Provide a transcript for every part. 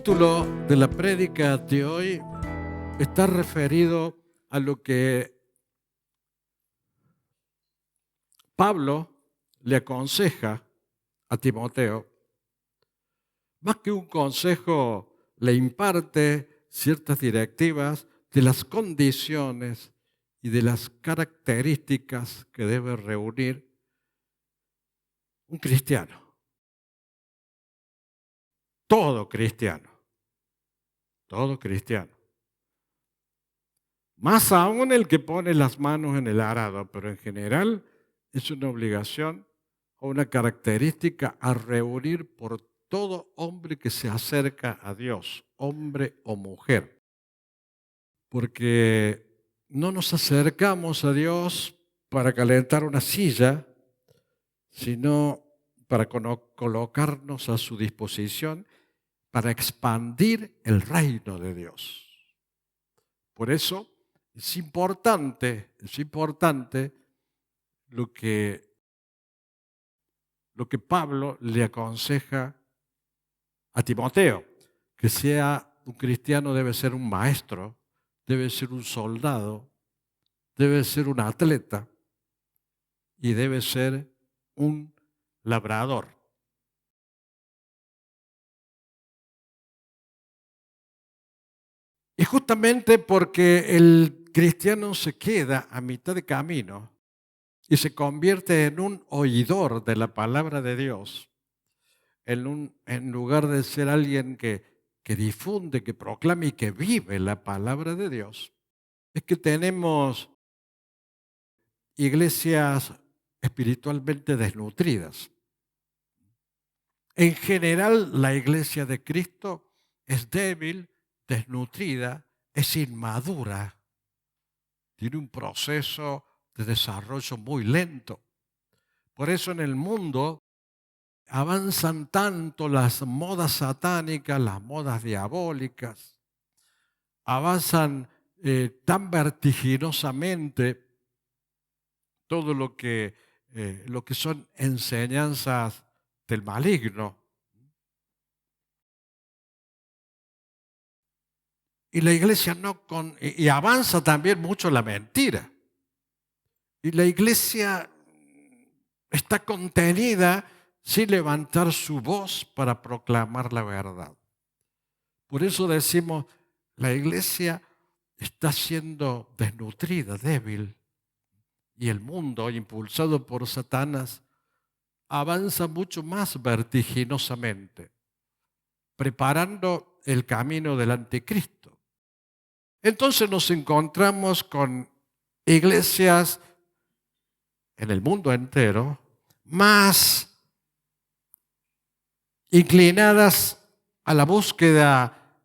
título de la prédica de hoy está referido a lo que Pablo le aconseja a Timoteo. Más que un consejo, le imparte ciertas directivas de las condiciones y de las características que debe reunir un cristiano. Todo cristiano. Todo cristiano. Más aún el que pone las manos en el arado, pero en general es una obligación o una característica a reunir por todo hombre que se acerca a Dios, hombre o mujer. Porque no nos acercamos a Dios para calentar una silla, sino para colocarnos a su disposición para expandir el reino de Dios. Por eso es importante lo que Pablo le aconseja a Timoteo, que sea un cristiano debe ser un maestro, debe ser un soldado, debe ser un atleta y debe ser un labrador. Y justamente porque el cristiano se queda a mitad de camino y se convierte en un oidor de la palabra de Dios, en lugar de ser alguien que difunde, que proclama y que vive la palabra de Dios, es que tenemos iglesias espiritualmente desnutridas. En general, la iglesia de Cristo es débil, desnutrida, es inmadura, tiene un proceso de desarrollo muy lento. Por eso en el mundo avanzan tanto las modas satánicas, las modas diabólicas, avanzan tan vertiginosamente todo lo que son enseñanzas del maligno. Y la iglesia y avanza también mucho la mentira. Y la iglesia está contenida sin levantar su voz para proclamar la verdad. Por eso decimos, la iglesia está siendo desnutrida, débil. Y el mundo, impulsado por Satanás, avanza mucho más vertiginosamente, preparando el camino del anticristo. Entonces nos encontramos con iglesias en el mundo entero más inclinadas a la búsqueda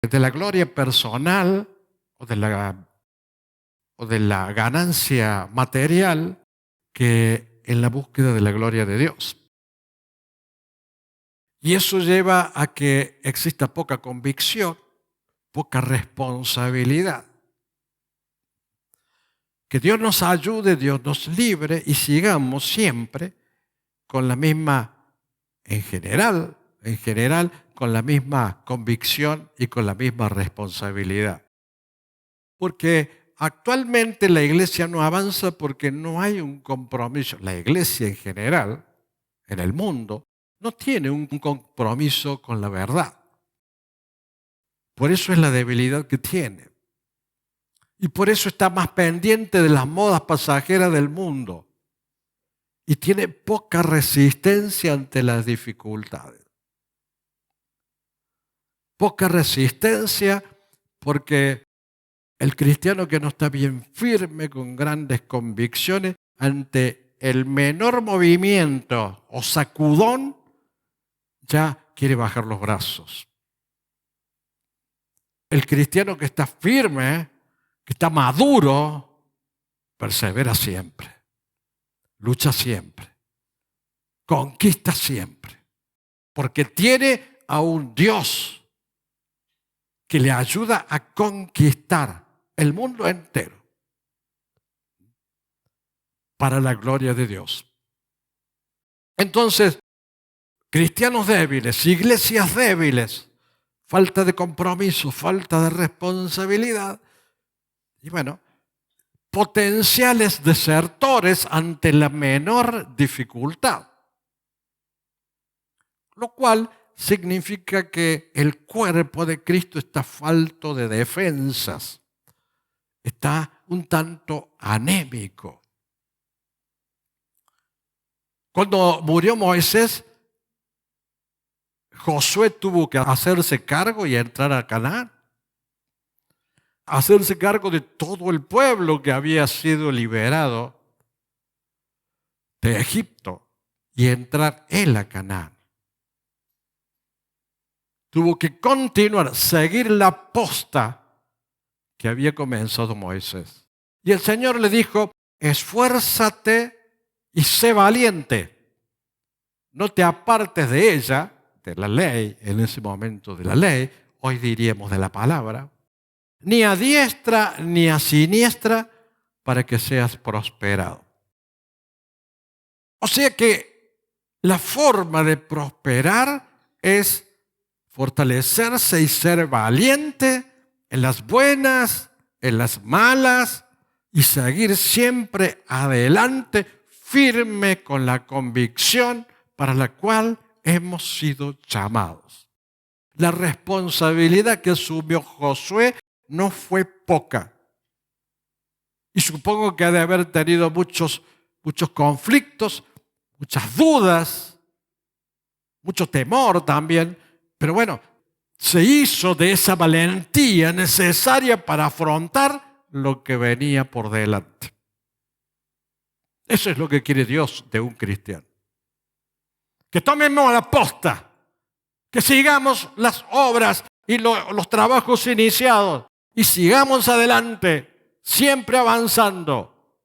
de la gloria personal o de la ganancia material que en la búsqueda de la gloria de Dios. Y eso lleva a que exista poca convicción, poca responsabilidad. Que Dios nos ayude, Dios nos libre y sigamos siempre con la misma, en general, con la misma convicción y con la misma responsabilidad. Porque actualmente la iglesia no avanza porque no hay un compromiso. La iglesia en general, en el mundo, no tiene un compromiso con la verdad. Por eso es la debilidad que tiene. Y por eso está más pendiente de las modas pasajeras del mundo. Y tiene poca resistencia ante las dificultades. Poca resistencia porque el cristiano que no está bien firme, con grandes convicciones, ante el menor movimiento o sacudón, ya quiere bajar los brazos. El cristiano que está firme, que está maduro, persevera siempre, lucha siempre, conquista siempre, porque tiene a un Dios que le ayuda a conquistar el mundo entero para la gloria de Dios. Entonces, cristianos débiles, iglesias débiles, falta de compromiso, falta de responsabilidad. Y bueno, potenciales desertores ante la menor dificultad. Lo cual significa que el cuerpo de Cristo está falto de defensas, está un tanto anémico. Cuando murió Moisés, Josué tuvo que hacerse cargo y entrar a Canaán, hacerse cargo de todo el pueblo que había sido liberado de Egipto y entrar él a Canaán. Tuvo que continuar, seguir la posta que había comenzado Moisés. Y el Señor le dijo, esfuérzate y sé valiente. No te apartes de ella, de la ley, en ese momento de la ley, hoy diríamos de la palabra, ni a diestra ni a siniestra, para que seas prosperado. O sea que la forma de prosperar es fortalecerse y ser valiente en las buenas, en las malas, y seguir siempre adelante, firme con la convicción para la cual hemos sido llamados. La responsabilidad que asumió Josué no fue poca. Y supongo que ha de haber tenido muchos conflictos, muchas dudas, mucho temor también. Pero bueno, se hizo de esa valentía necesaria para afrontar lo que venía por delante. Eso es lo que quiere Dios de un cristiano. Que tomemos la posta, que sigamos las obras y los trabajos iniciados y sigamos adelante, siempre avanzando.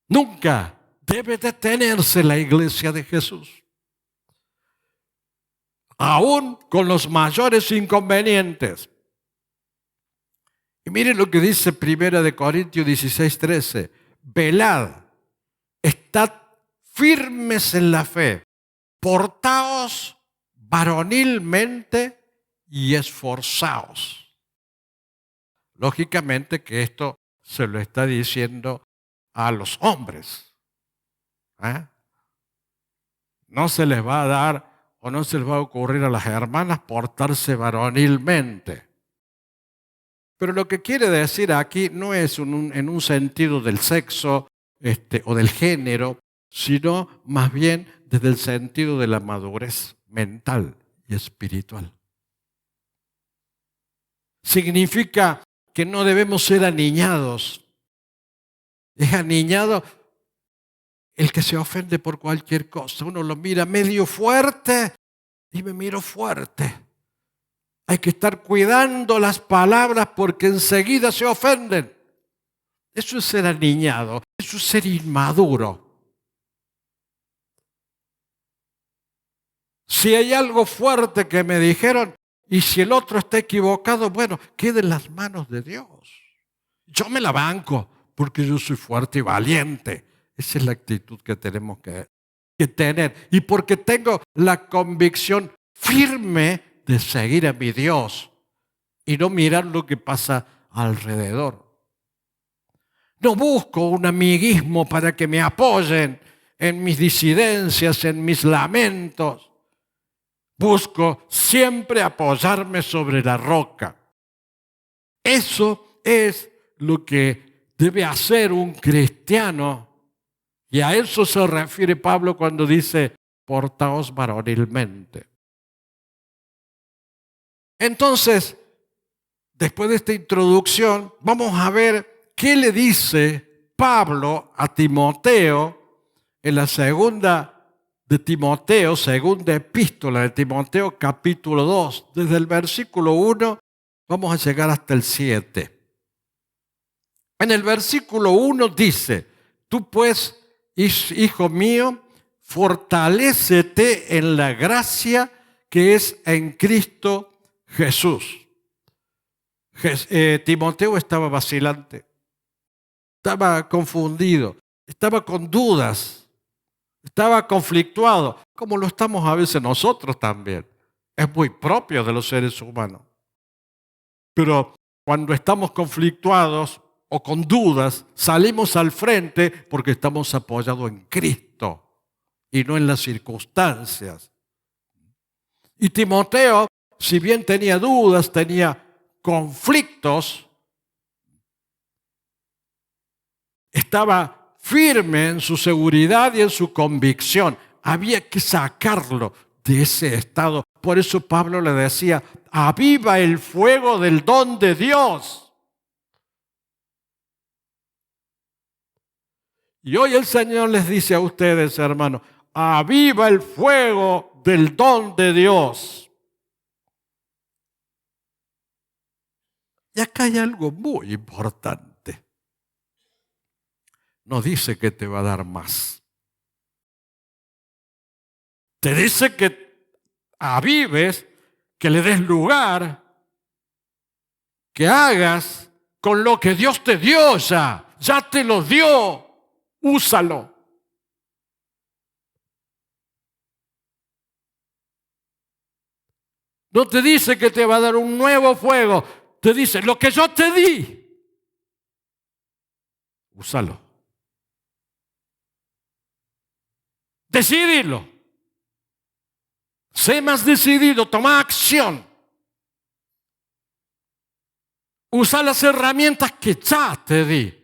Nunca debe detenerse la iglesia de Jesús. Aún con los mayores inconvenientes. Y miren lo que dice 1 Corintios 16:13. Velad, estad firmes en la fe, portaos varonilmente y esforzaos. Lógicamente que esto se lo está diciendo a los hombres. No se les va a dar o no se les va a ocurrir a las hermanas portarse varonilmente. Pero lo que quiere decir aquí no es en un sentido del sexo o del género, sino más bien desde el sentido de la madurez mental y espiritual. Significa que no debemos ser aniñados. Es aniñado el que se ofende por cualquier cosa. Uno lo mira medio fuerte y me miro fuerte. Hay que estar cuidando las palabras porque enseguida se ofenden. Eso es ser aniñado, eso es ser inmaduro. Si hay algo fuerte que me dijeron y si el otro está equivocado, bueno, quede en las manos de Dios. Yo me la banco porque yo soy fuerte y valiente. Esa es la actitud que tenemos que tener. Y porque tengo la convicción firme de seguir a mi Dios y no mirar lo que pasa alrededor. No busco un amiguismo para que me apoyen en mis disidencias, en mis lamentos. Busco siempre apoyarme sobre la roca. Eso es lo que debe hacer un cristiano. Y a eso se refiere Pablo cuando dice, portaos varonilmente. Entonces, después de esta introducción, vamos a ver qué le dice Pablo a Timoteo en la segunda de Timoteo, segunda epístola de Timoteo, capítulo 2. Desde el versículo 1 vamos a llegar hasta el 7. En el versículo 1 dice, tú pues, hijo mío, fortalécete en la gracia que es en Cristo Jesús. Timoteo estaba vacilante, estaba confundido, estaba con dudas, estaba conflictuado, como lo estamos a veces nosotros también. Es muy propio de los seres humanos. Pero cuando estamos conflictuados o con dudas, salimos al frente porque estamos apoyados en Cristo y no en las circunstancias. Y Timoteo, si bien tenía dudas, tenía conflictos, estaba firme en su seguridad y en su convicción. Había que sacarlo de ese estado. Por eso Pablo le decía, aviva el fuego del don de Dios. Y hoy el Señor les dice a ustedes, hermanos, aviva el fuego del don de Dios. Y acá hay algo muy importante. No dice que te va a dar más. Te dice que avives, que le des lugar, que hagas con lo que Dios te dio ya. Ya te lo dio. Úsalo. No te dice que te va a dar un nuevo fuego. Te dice, lo que yo te di, úsalo. Decidilo. Sé más decidido, toma acción. Usa las herramientas que ya te di.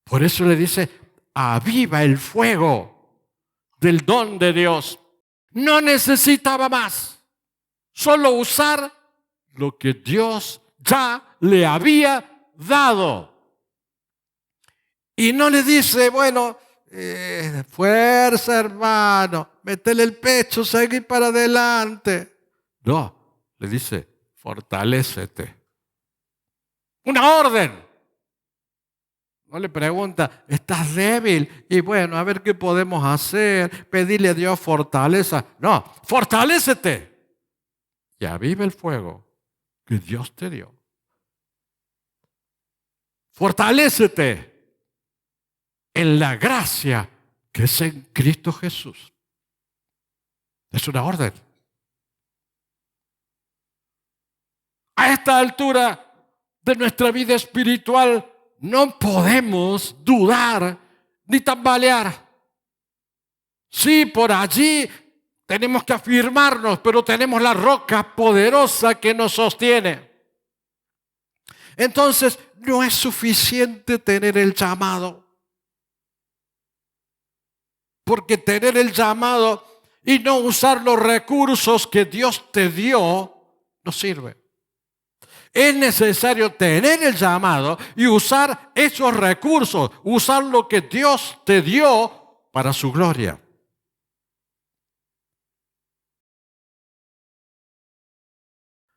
Por eso le dice, aviva el fuego del don de Dios. No necesitaba más. Solo usar lo que Dios ya le había dado. Y no le dice, bueno, fuerza hermano, métele el pecho, seguí para adelante. No, le dice, fortalécete. Una orden. No le pregunta, ¿estás débil? Y bueno, a ver qué podemos hacer, pedirle a Dios fortaleza. No, fortalécete. Y aviva el fuego que Dios te dio. Fortalécete en la gracia que es en Cristo Jesús. Es una orden. A esta altura de nuestra vida espiritual no podemos dudar ni tambalear. Sí, por allí tenemos que afirmarnos, pero tenemos la roca poderosa que nos sostiene. Entonces, no es suficiente tener el llamado. Porque tener el llamado y no usar los recursos que Dios te dio, no sirve. Es necesario tener el llamado y usar esos recursos, usar lo que Dios te dio para su gloria.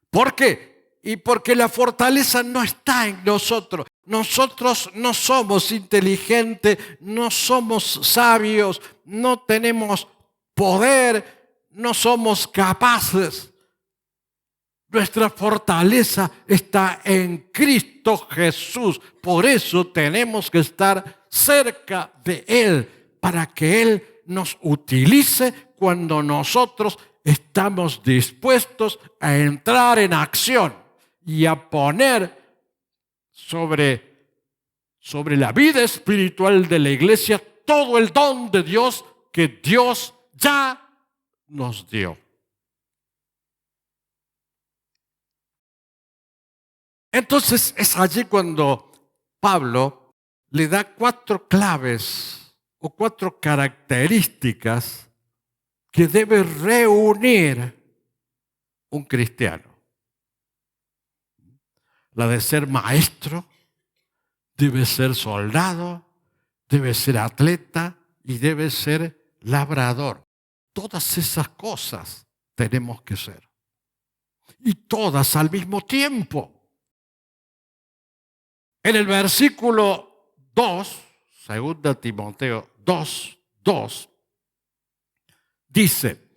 ¿Por qué? Y porque la fortaleza no está en nosotros. Nosotros no somos inteligentes, no somos sabios, no tenemos poder, no somos capaces. Nuestra fortaleza está en Cristo Jesús. Por eso tenemos que estar cerca de Él, para que Él nos utilice cuando nosotros estamos dispuestos a entrar en acción y a poner sobre la vida espiritual de la iglesia todo el don de Dios que Dios ya nos dio. Entonces es allí cuando Pablo le da 4 claves o 4 características que debe reunir un cristiano. La de ser maestro, debe ser soldado, debe ser atleta y debe ser labrador. Todas esas cosas tenemos que ser. Y todas al mismo tiempo. En el versículo 2, 2 Timoteo 2, dice,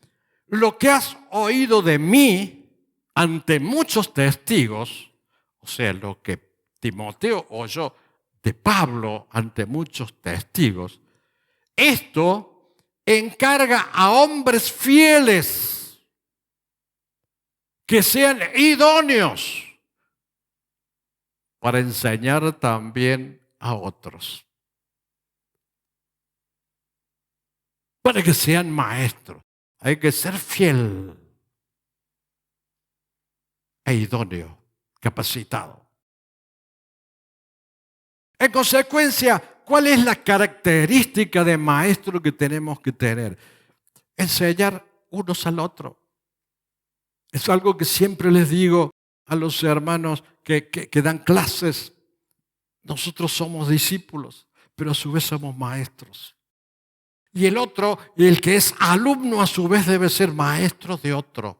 lo que has oído de mí ante muchos testigos, o sea, lo que Timoteo oyó de Pablo ante muchos testigos, esto encarga a hombres fieles que sean idóneos para enseñar también a otros, para que sean maestros. Hay que ser fiel e idóneo, capacitado. En consecuencia, ¿cuál es la característica de maestro que tenemos que tener? Enseñar unos al otro. Es algo que siempre les digo a los hermanos que dan clases. Nosotros somos discípulos, pero a su vez somos maestros. Y el otro, el que es alumno, a su vez debe ser maestro de otro.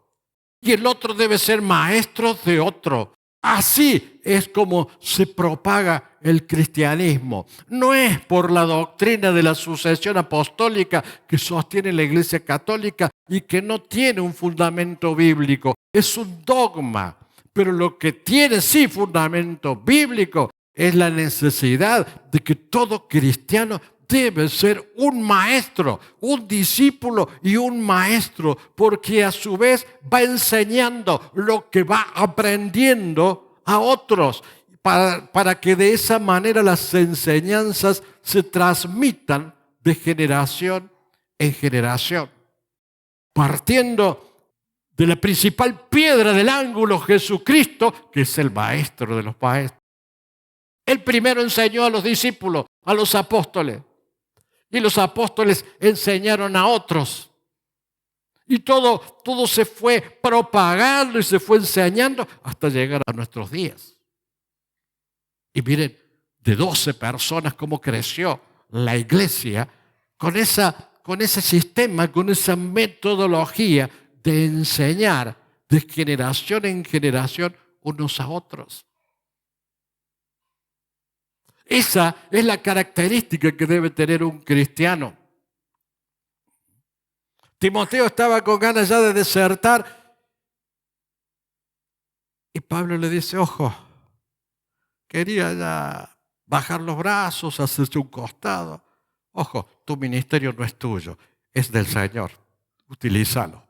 Y el otro debe ser maestro de otro. Así es como se propaga el cristianismo. No es por la doctrina de la sucesión apostólica que sostiene la Iglesia Católica y que no tiene un fundamento bíblico. Es un dogma. Pero lo que tiene sí fundamento bíblico es la necesidad de que todo cristiano debe ser un maestro, un discípulo y un maestro, porque a su vez va enseñando lo que va aprendiendo a otros, para que de esa manera las enseñanzas se transmitan de generación en generación. Partiendo de la principal piedra del ángulo, Jesucristo, que es el maestro de los maestros. Él primero enseñó a los discípulos, a los apóstoles. Y los apóstoles enseñaron a otros. Y todo se fue propagando y se fue enseñando hasta llegar a nuestros días. Y miren, de 12 personas, cómo creció la iglesia con ese sistema, con esa metodología de enseñar de generación en generación unos a otros. Esa es la característica que debe tener un cristiano. Timoteo estaba con ganas ya de desertar y Pablo le dice, ojo, quería ya bajar los brazos, hacerse un costado. Ojo, tu ministerio no es tuyo, es del Señor. Utilízalo.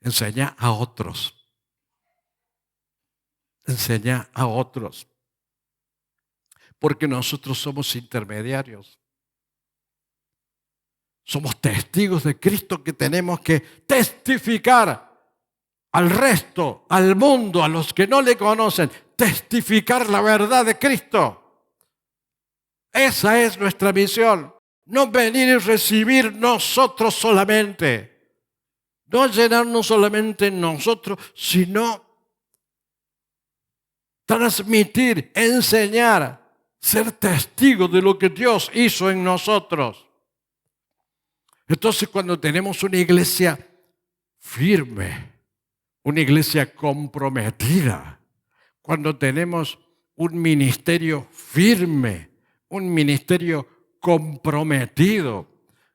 Enseña a otros. Enseña a otros. Porque nosotros somos intermediarios. Somos testigos de Cristo que tenemos que testificar al resto, al mundo, a los que no le conocen, testificar la verdad de Cristo. Esa es nuestra misión. No venir y recibir nosotros solamente. No llenarnos solamente en nosotros, sino transmitir, enseñar, ser testigos de lo que Dios hizo en nosotros. Entonces, cuando tenemos una iglesia firme, una iglesia comprometida, cuando tenemos un ministerio firme, un ministerio comprometido,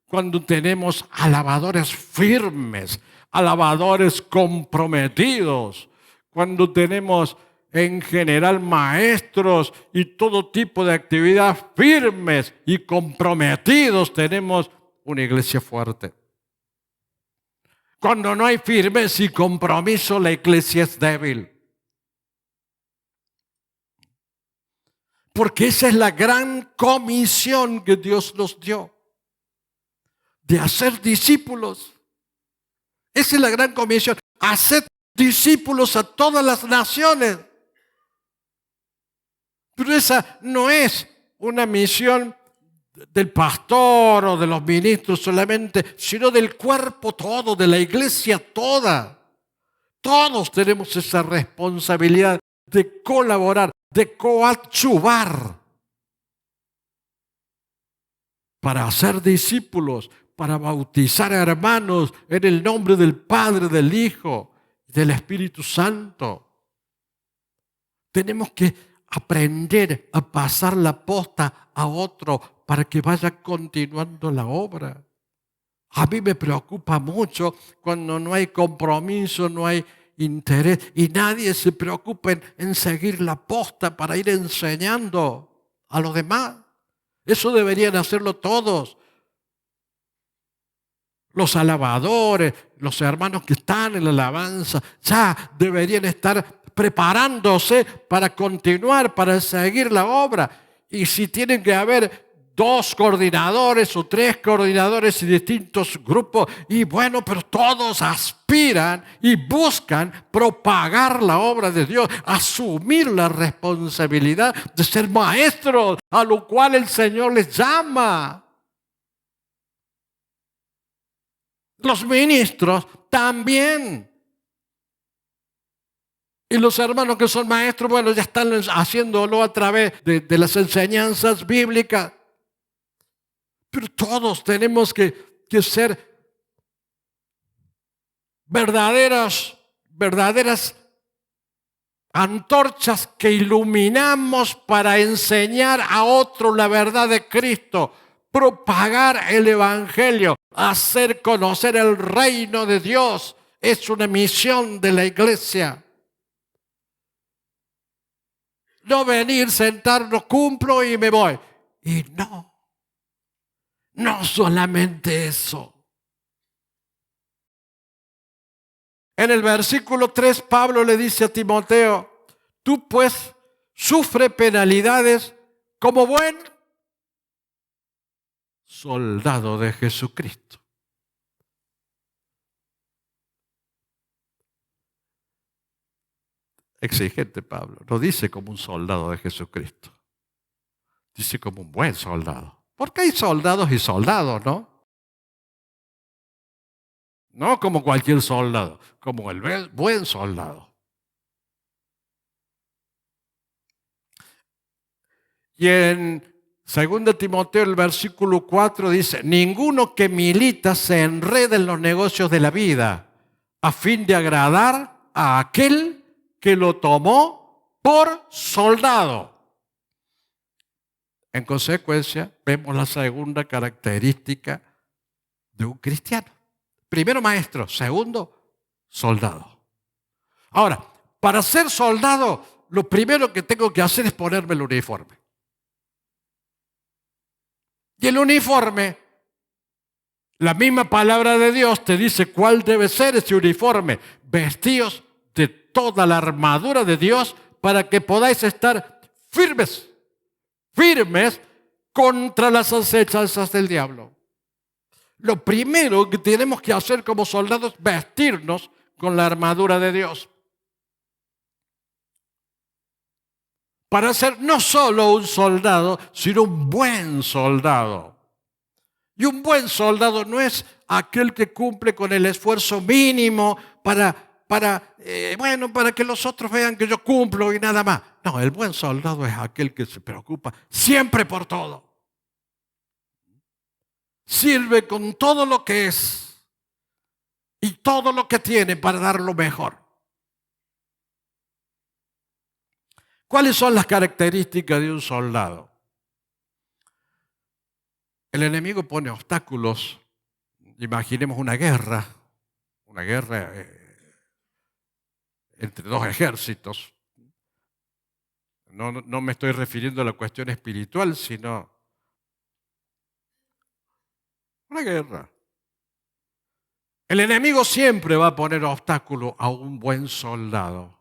cuando tenemos alabadores firmes, alabadores comprometidos, cuando tenemos en general maestros y todo tipo de actividad firmes y comprometidos, tenemos una iglesia fuerte. Cuando no hay firmeza y compromiso, la iglesia es débil. Porque esa es la gran comisión que Dios nos dio, de hacer discípulos. Esa es la gran comisión, hacer discípulos a todas las naciones. Pero esa no es una misión del pastor o de los ministros solamente, sino del cuerpo todo, de la iglesia toda. Todos tenemos esa responsabilidad de colaborar, de coadyuvar para hacer discípulos, para bautizar a hermanos en el nombre del Padre, del Hijo y del Espíritu Santo. Tenemos que aprender a pasar la posta a otro para que vaya continuando la obra. A mí me preocupa mucho cuando no hay compromiso, no hay interés y nadie se preocupa en seguir la posta para ir enseñando a los demás. Eso deberían hacerlo todos. Los alabadores, los hermanos que están en la alabanza, ya deberían estar preparándose para continuar, para seguir la obra. Y si tienen que haber 2 coordinadores o 3 coordinadores y distintos grupos, y bueno, pero todos aspiran y buscan propagar la obra de Dios, asumir la responsabilidad de ser maestros, a lo cual el Señor les llama. Los ministros también. Y los hermanos que son maestros, bueno, ya están haciéndolo a través de las enseñanzas bíblicas. Pero todos tenemos que ser verdaderas antorchas que iluminamos para enseñar a otro la verdad de Cristo, propagar el evangelio, hacer conocer el reino de Dios. Es una misión de la iglesia. No venir, sentarnos, cumplo y me voy. Y no solamente eso. En el versículo 3, Pablo le dice a Timoteo, tú pues sufre penalidades como buen soldado de Jesucristo. Exigente Pablo, no dice como un soldado de Jesucristo, dice como un buen soldado. Porque hay soldados y soldados, ¿no? No como cualquier soldado, como el buen soldado. Y en 2 Timoteo, el versículo 4 dice, ninguno que milita se enreda en los negocios de la vida a fin de agradar a aquel que lo tomó por soldado. En consecuencia, vemos la segunda característica de un cristiano. Primero, maestro. Segundo, soldado. Ahora, para ser soldado, lo primero que tengo que hacer es ponerme el uniforme. Y el uniforme, la misma palabra de Dios te dice cuál debe ser ese uniforme. Vestidos de toda la armadura de Dios para que podáis estar firmes contra las acechanzas del diablo. Lo primero que tenemos que hacer como soldados es vestirnos con la armadura de Dios. Para ser no solo un soldado, sino un buen soldado. Y un buen soldado no es aquel que cumple con el esfuerzo mínimo para que los otros vean que yo cumplo y nada más. No, el buen soldado es aquel que se preocupa siempre por todo. Sirve con todo lo que es y todo lo que tiene para dar lo mejor. ¿Cuáles son las características de un soldado? El enemigo pone obstáculos. Imaginemos una guerra entre 2 ejércitos. No me estoy refiriendo a la cuestión espiritual, sino una guerra. El enemigo siempre va a poner obstáculo a un buen soldado.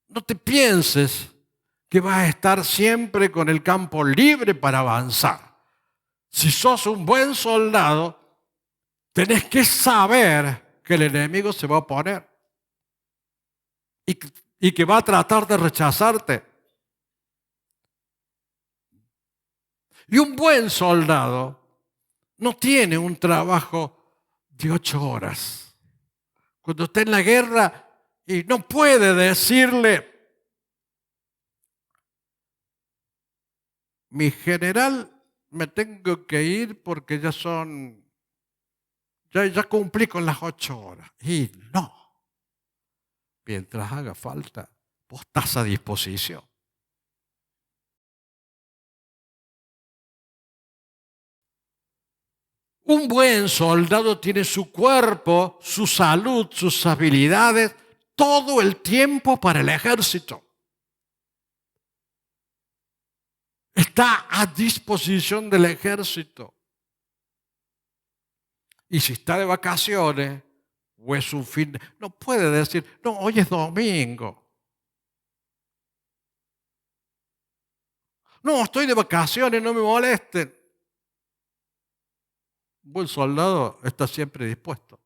No te pienses que vas a estar siempre con el campo libre para avanzar. Si sos un buen soldado, tenés que saber que el enemigo se va a oponer y que va a tratar de rechazarte. Y un buen soldado no tiene un trabajo de 8 horas. Cuando está en la guerra y no puede decirle, mi general, me tengo que ir porque ya cumplí con las 8 horas. Y no. Mientras haga falta, vos estás a disposición. Un buen soldado tiene su cuerpo, su salud, sus habilidades, todo el tiempo para el ejército. Está a disposición del ejército. Y si está de vacaciones o es un fin, no puede decir, no, hoy es domingo. No, estoy de vacaciones, no me molesten. Un buen soldado está siempre dispuesto.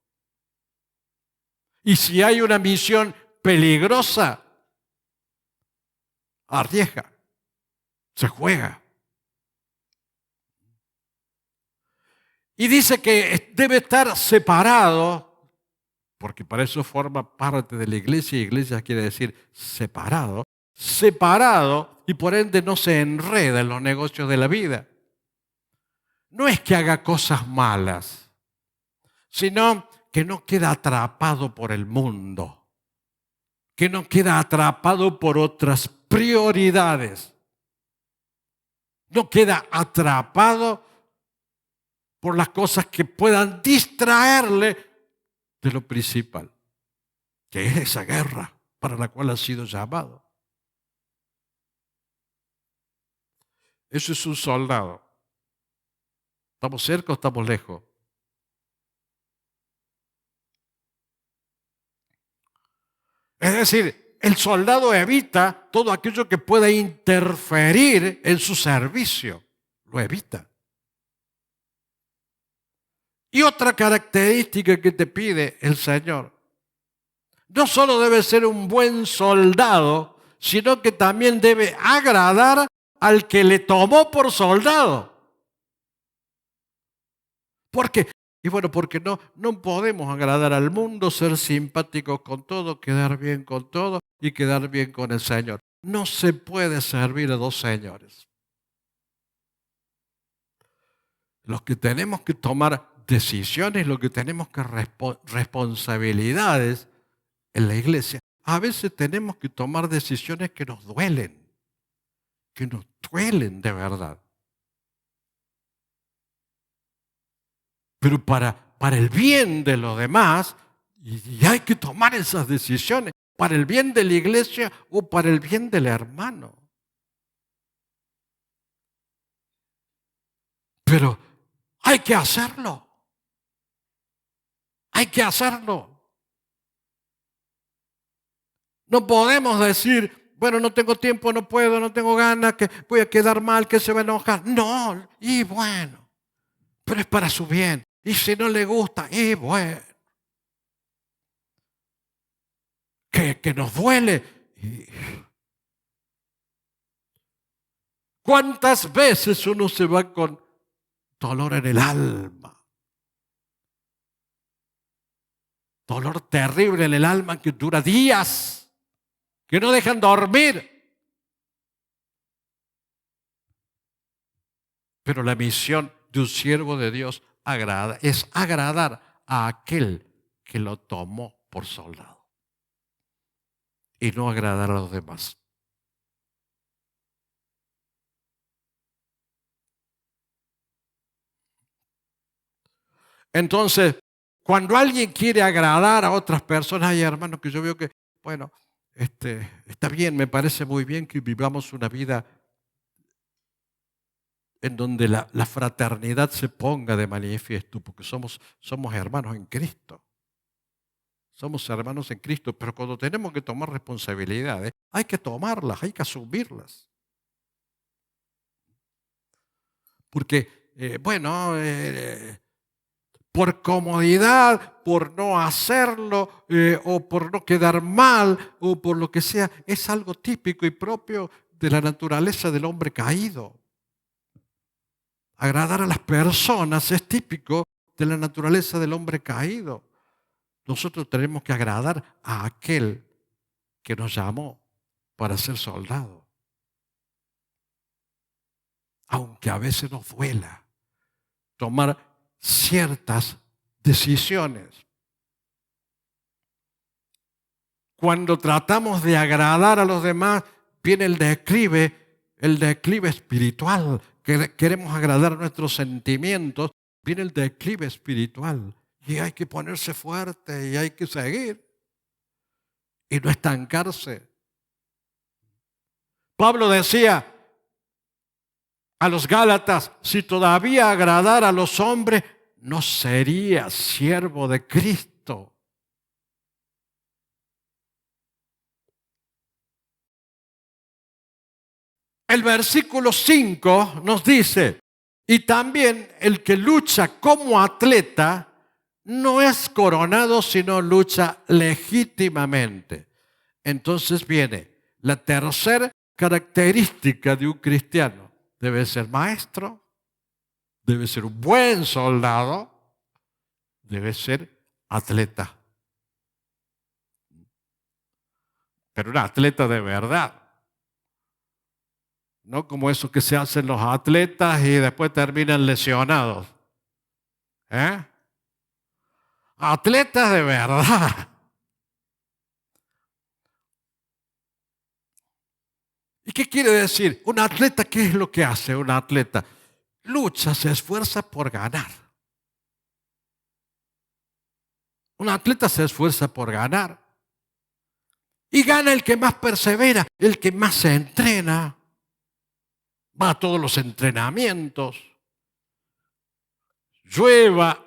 Y si hay una misión peligrosa, arriesga, se juega. Y dice que debe estar separado, porque para eso forma parte de la iglesia, y iglesia quiere decir separado, separado y por ende no se enreda en los negocios de la vida. No es que haga cosas malas, sino que no queda atrapado por el mundo, que no queda atrapado por otras prioridades, no queda atrapado por las cosas que puedan distraerle de lo principal, que es esa guerra para la cual ha sido llamado. Eso es un soldado. ¿Estamos cerca o estamos lejos? Es decir, el soldado evita todo aquello que pueda interferir en su servicio. Lo evita. Y otra característica que te pide el Señor, no solo debe ser un buen soldado, sino que también debe agradar al que le tomó por soldado. ¿Por qué? Y bueno, porque no podemos agradar al mundo, ser simpáticos con todo, quedar bien con todo y quedar bien con el Señor. No se puede servir a dos señores. Los que tenemos que tomar decisiones, los que tenemos que responsabilidades en la iglesia, a veces tenemos que tomar decisiones que nos duelen de verdad. Pero para el bien de los demás, y hay que tomar esas decisiones, para el bien de la iglesia o para el bien del hermano. Pero hay que hacerlo. Hay que hacerlo. No podemos decir, bueno, no tengo tiempo, no puedo, no tengo ganas, que voy a quedar mal, que se va a enojar. No, y bueno, pero es para su bien. Y si no le gusta, y bueno, que nos duele. ¿Cuántas veces uno se va con dolor en el alma? Dolor terrible en el alma que dura días, que no dejan dormir. Pero la misión de un siervo de Dios es agradar a aquel que lo tomó por soldado y no agradar a los demás. Entonces, cuando alguien quiere agradar a otras personas, hay hermanos que yo veo que, bueno, está bien, me parece muy bien que vivamos una vida en donde la fraternidad se ponga de manifiesto, porque somos hermanos en Cristo. Somos hermanos en Cristo, pero cuando tenemos que tomar responsabilidades, hay que tomarlas, hay que asumirlas. Porque, por comodidad, por no hacerlo, o por no quedar mal, o por lo que sea, es algo típico y propio de la naturaleza del hombre caído. Agradar a las personas es típico de la naturaleza del hombre caído. Nosotros tenemos que agradar a aquel que nos llamó para ser soldado. Aunque a veces nos duela tomar ciertas decisiones. Cuando tratamos de agradar a los demás, viene el declive espiritual. Queremos agradar nuestros sentimientos, viene el declive espiritual. Y hay que ponerse fuerte y hay que seguir. Y no estancarse. Pablo decía a los Gálatas, si todavía agradar a los hombres, no sería siervo de Cristo. El versículo 5 nos dice, y también el que lucha como atleta no es coronado, sino lucha legítimamente. Entonces viene la tercera característica de un cristiano. Debe ser maestro, debe ser un buen soldado, debe ser atleta. Pero un atleta de verdad. No como eso que se hacen los atletas y después terminan lesionados. Atletas de verdad. ¿Y qué quiere decir? Un atleta, ¿qué es lo que hace un atleta? Lucha, se esfuerza por ganar. Un atleta se esfuerza por ganar. Y gana el que más persevera, el que más se entrena. Va a todos los entrenamientos. Llueva,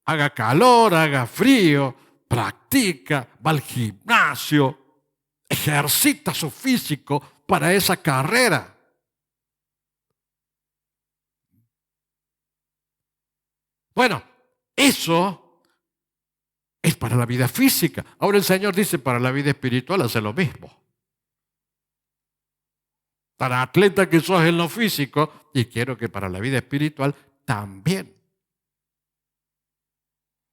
haga calor, haga frío, practica, va al gimnasio, ejercita su físico para esa carrera. Bueno, eso es para la vida física. Ahora el Señor dice, para la vida espiritual hace lo mismo. Para atleta que sos en lo físico, y quiero que para la vida espiritual también.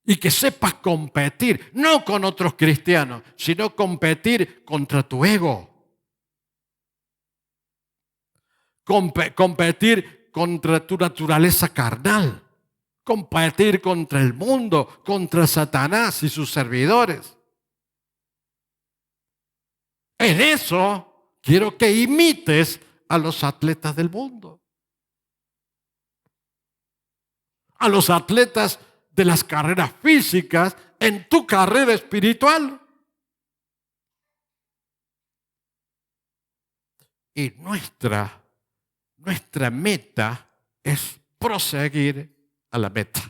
Y que sepas competir, no con otros cristianos, sino competir contra tu ego. Competir contra tu naturaleza carnal. Competir contra el mundo, contra Satanás y sus servidores. En eso quiero que imites a los atletas del mundo. A los atletas de las carreras físicas en tu carrera espiritual. Y nuestra meta es proseguir a la meta.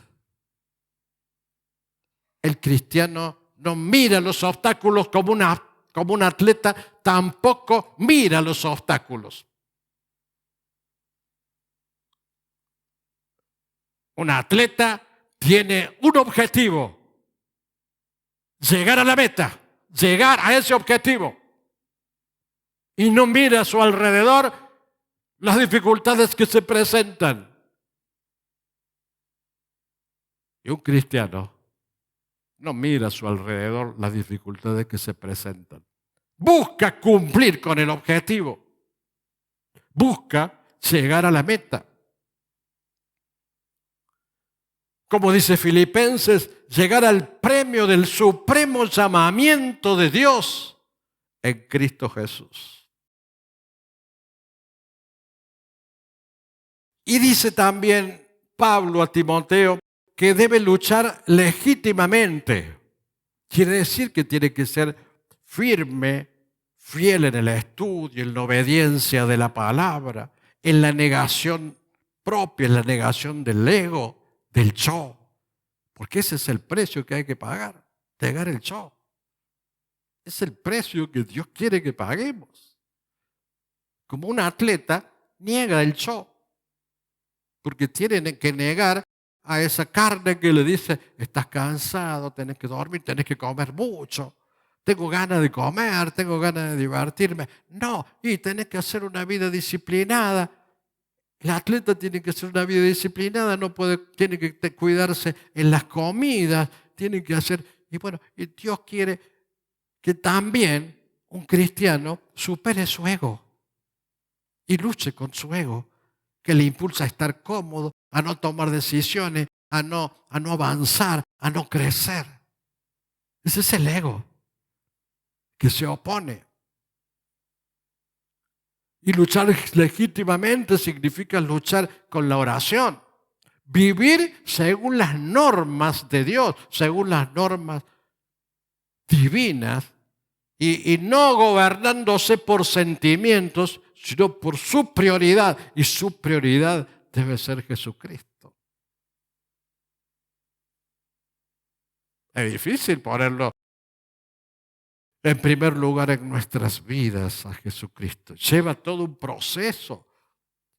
El cristiano no mira los obstáculos como un atleta, tampoco mira los obstáculos. Un atleta tiene un objetivo, llegar a la meta, llegar a ese objetivo. Y no mira a su alrededor las dificultades que se presentan. Y un cristiano no mira a su alrededor las dificultades que se presentan. Busca cumplir con el objetivo. Busca llegar a la meta. Como dice Filipenses, llegar al premio del supremo llamamiento de Dios en Cristo Jesús. Y dice también Pablo a Timoteo que debe luchar legítimamente. Quiere decir que tiene que ser firme, fiel en el estudio, en la obediencia de la palabra, en la negación propia, en la negación del ego, del yo. Porque ese es el precio que hay que pagar, negar el yo. Es el precio que Dios quiere que paguemos. Como un atleta niega el yo, porque tiene que negar a esa carne que le dice, estás cansado, tenés que dormir, tenés que comer mucho, tengo ganas de comer, tengo ganas de divertirme. No, y tenés que hacer una vida disciplinada. El atleta tiene que hacer una vida disciplinada, tiene que cuidarse en las comidas, tiene que hacer, y bueno, y Dios quiere que también un cristiano supere su ego y luche con su ego, que le impulsa a estar cómodo, a no tomar decisiones, a no avanzar, a no crecer. Ese es el ego que se opone. Y luchar legítimamente significa luchar con la oración. Vivir según las normas de Dios, según las normas divinas, y no gobernándose por sentimientos, sino por su prioridad. Y su prioridad debe ser Jesucristo. Es difícil ponerlo en primer lugar en nuestras vidas a Jesucristo. Lleva todo un proceso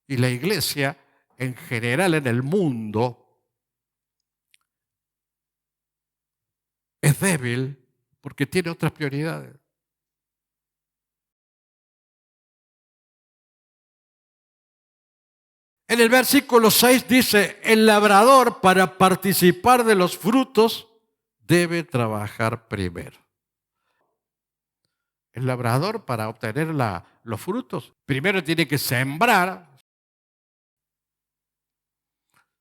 y la iglesia en general en el mundo es débil porque tiene otras prioridades. En el versículo 6 dice, el labrador para participar de los frutos debe trabajar primero. El labrador para obtener los frutos primero tiene que sembrar.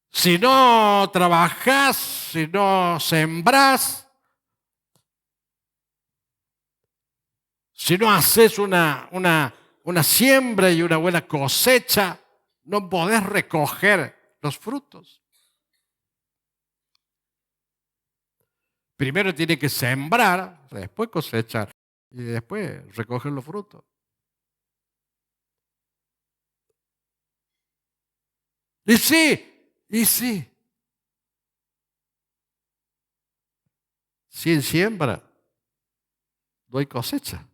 Si no trabajás, si no sembrás, si no haces una siembra y una buena cosecha, no podés recoger los frutos. Primero tiene que sembrar, después cosechar y después recoger los frutos. Y sí. Sin siembra, no hay cosecha.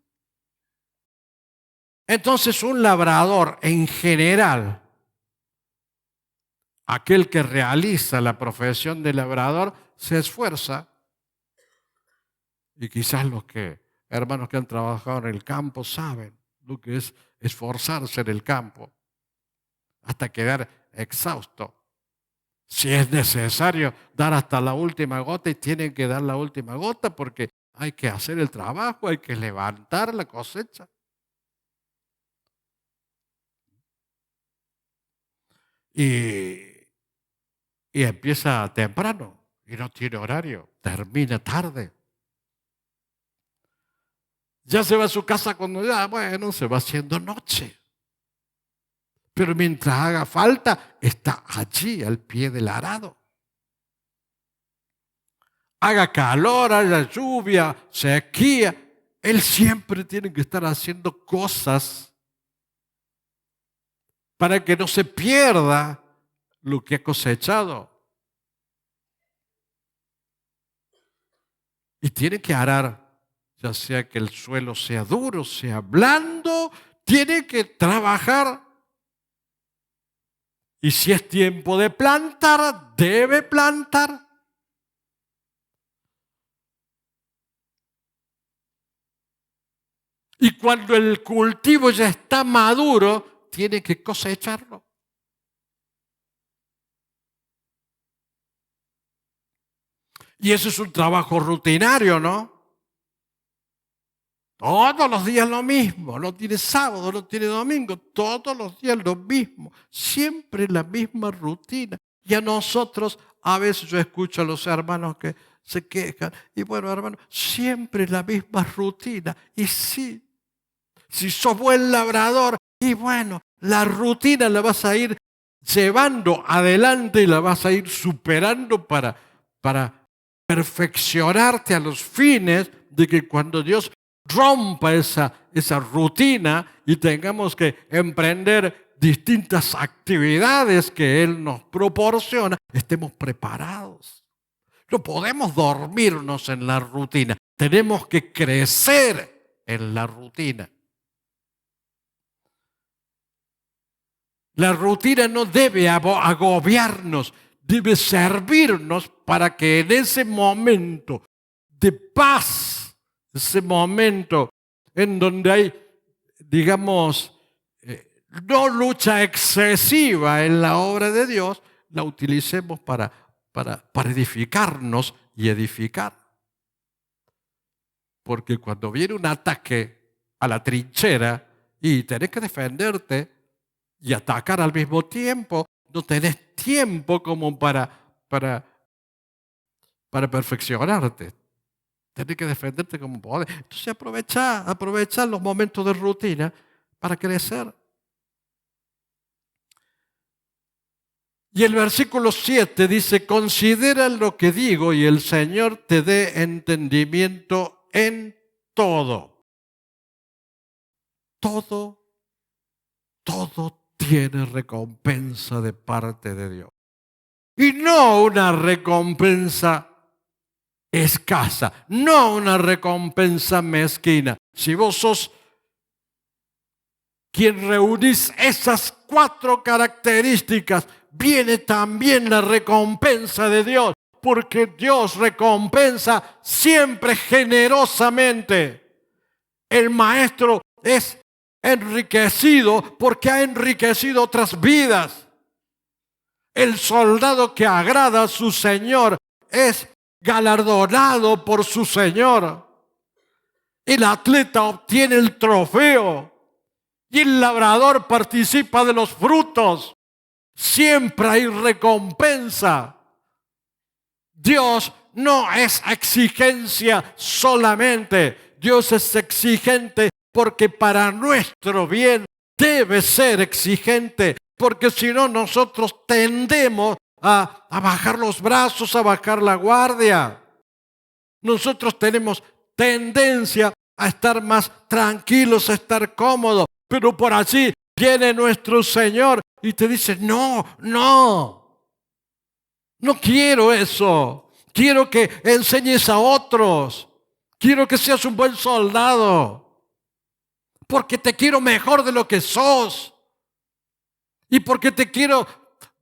Entonces un labrador en general, aquel que realiza la profesión de labrador, se esfuerza. Y quizás hermanos que han trabajado en el campo saben lo que es esforzarse en el campo hasta quedar exhausto. Si es necesario dar hasta la última gota y tienen que dar la última gota porque hay que hacer el trabajo, hay que levantar la cosecha. Y empieza temprano y no tiene horario, termina tarde. Ya se va a su casa cuando se va haciendo noche. Pero mientras haga falta, está allí al pie del arado. Haga calor, haya lluvia, sequía, él siempre tiene que estar haciendo cosas para que no se pierda lo que ha cosechado. Y tiene que arar, ya sea que el suelo sea duro, sea blando, tiene que trabajar. Y si es tiempo de plantar, debe plantar. Y cuando el cultivo ya está maduro, tiene que cosecharlo. Y eso es un trabajo rutinario, ¿no? Todos los días lo mismo, no tiene sábado, no tiene domingo, todos los días lo mismo, siempre la misma rutina. Y a nosotros, a veces yo escucho a los hermanos que se quejan, y bueno, hermano, siempre la misma rutina. Y sí, si sos buen labrador, y bueno, la rutina la vas a ir llevando adelante y la vas a ir superando para perfeccionarte a los fines de que cuando Dios rompa esa rutina y tengamos que emprender distintas actividades que Él nos proporciona, estemos preparados. No podemos dormirnos en la rutina, tenemos que crecer en la rutina. La rutina no debe agobiarnos, debe servirnos para que en ese momento de paz, ese momento en donde hay, digamos, no lucha excesiva en la obra de Dios, la utilicemos para edificarnos y edificar. Porque cuando viene un ataque a la trinchera y tenés que defenderte y atacar al mismo tiempo, no tenés tiempo como para perfeccionarte. Tenés que defenderte como podés. Entonces aprovecha los momentos de rutina para crecer. Y el versículo 7 dice, considera lo que digo y el Señor te dé entendimiento en todo. Todo tiene recompensa de parte de Dios. Y no una recompensa escasa, no una recompensa mezquina. Si vos sos quien reunís esas 4 características, viene también la recompensa de Dios, porque Dios recompensa siempre generosamente. El maestro es enriquecido porque ha enriquecido otras vidas. El soldado que agrada a su Señor es galardonado por su Señor. El atleta obtiene el trofeo y el labrador participa de los frutos. Siempre hay recompensa. Dios no es exigencia solamente. Dios es exigente porque para nuestro bien debe ser exigente. Porque si no, nosotros tendemos a bajar los brazos, a bajar la guardia. Nosotros tenemos tendencia a estar más tranquilos, a estar cómodos. Pero por allí viene nuestro Señor y te dice, no quiero eso. Quiero que enseñes a otros. Quiero que seas un buen soldado. Porque te quiero mejor de lo que sos. Y porque te quiero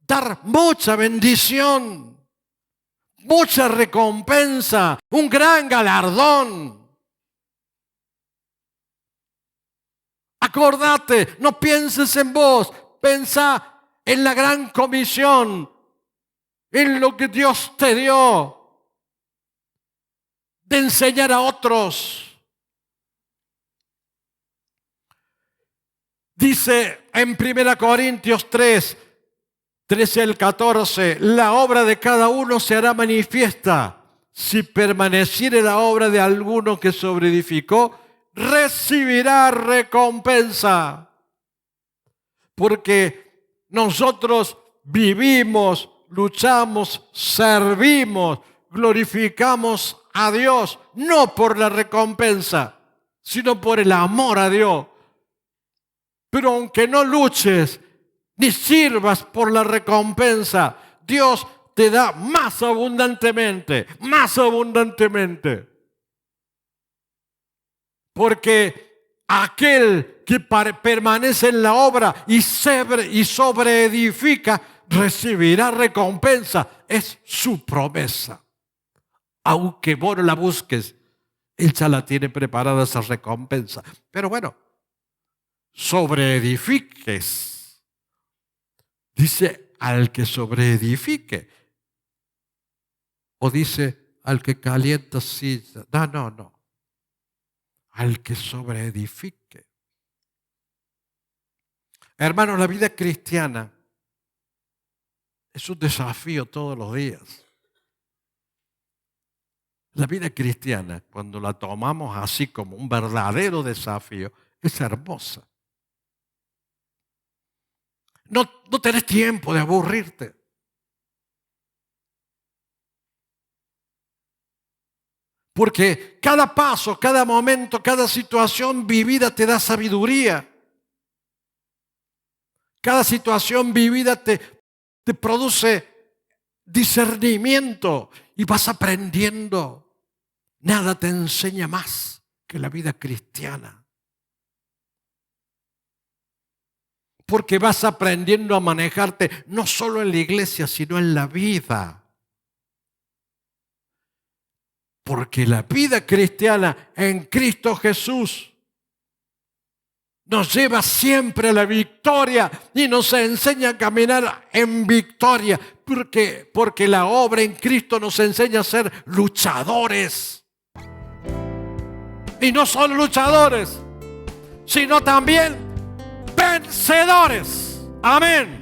dar mucha bendición, mucha recompensa, un gran galardón. Acordate, no pienses en vos, pensá en la gran comisión, en lo que Dios te dio, de enseñar a otros. Dice en 1 Corintios 3, 13 al 14, la obra de cada uno se hará manifiesta. Si permaneciere la obra de alguno que sobreedificó, recibirá recompensa. Porque nosotros vivimos, luchamos, servimos, glorificamos a Dios, no por la recompensa, sino por el amor a Dios. Pero aunque no luches ni sirvas por la recompensa, Dios te da más abundantemente, más abundantemente. Porque aquel que permanece en la obra y sobreedifica, recibirá recompensa. Es su promesa. Aunque vos no la busques, Él ya la tiene preparada esa recompensa. Pero bueno, sobreedifiques. Dice al que sobreedifique. O dice al que calienta silla. No. Al que sobreedifique. Hermanos, la vida cristiana es un desafío todos los días. La vida cristiana, cuando la tomamos así como un verdadero desafío, es hermosa. No tenés tiempo de aburrirte. Porque cada paso, cada momento, cada situación vivida te da sabiduría. Cada situación vivida te produce discernimiento y vas aprendiendo. Nada te enseña más que la vida cristiana. Porque vas aprendiendo a manejarte no solo en la iglesia, sino en la vida. Porque la vida cristiana en Cristo Jesús nos lleva siempre a la victoria y nos enseña a caminar en victoria. Porque la obra en Cristo nos enseña a ser luchadores. Y no solo luchadores, sino también vencedores. Amén.